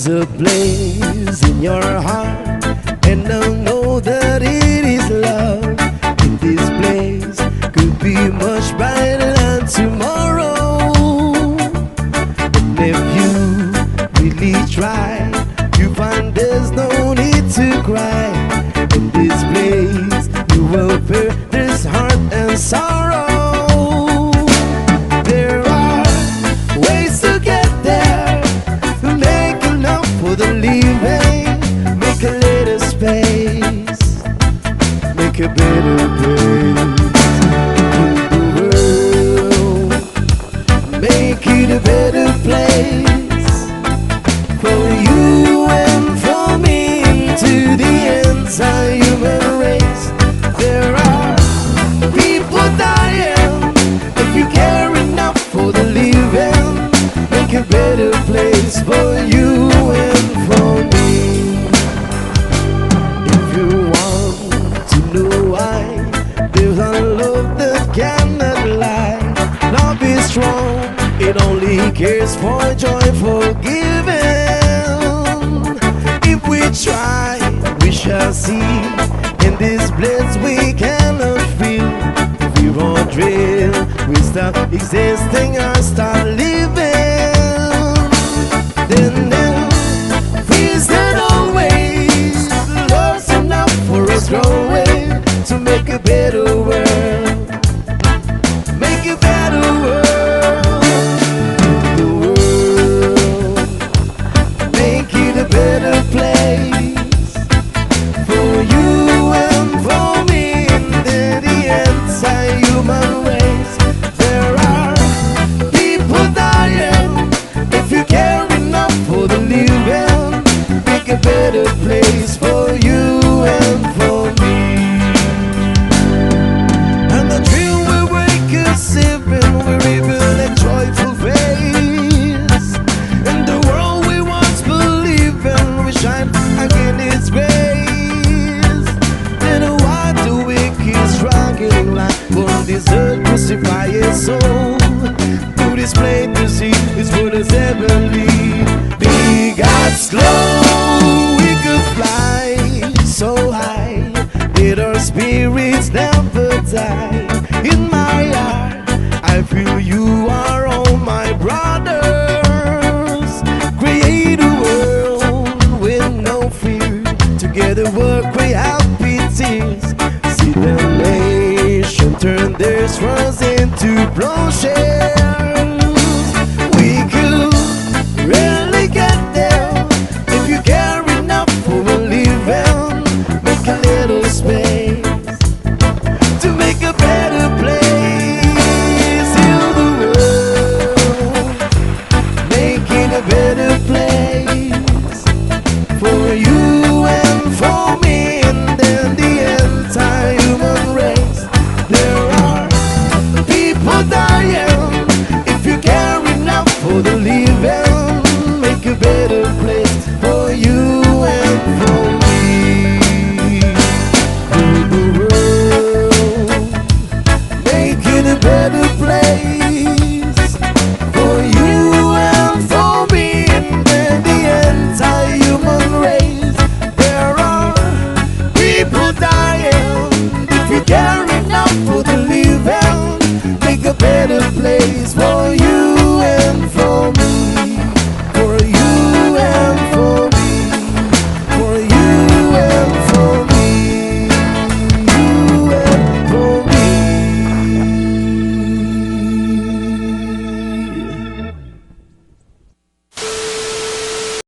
There's a place in your heart, and I know that it is love. In this place could be much brighter than tomorrow. And if you really try, you find there's no need to cry. In this place you will bear this heart and sorrow. There are ways to get there. Make enough for the living. Make a little space. Make a better place in the world. Make it a better place for you and for me, to the entire human race. There are people dying. If you care enough for the living, make a better place for you and for me. If you want to know why, there's a love that cannot lie. Love is strong, it only cares for joy, for giving. If we try, we shall see. In this bliss we cannot feel. If we won't drill, we stop existing or start living. Then is that always love's enough for us growing to make a better world. Make a better world. The world. Make it a better place for you and for me, and the entire human race. There are people dying. If you care enough for the living, make a better place for you and for me. And the dream will wake us even, we rebuild a joyful face. In the world we once believed in, we shine again His grace. Then why do we keep struggling like for this earth crucify His soul? To display to see His word is heavenly. Be God slow, we could fly so high, let our spirits never die. In my heart, I feel you are all my brothers. Create a world with no fear. Together work we happy tears. See the nation turn their swords into plowshares.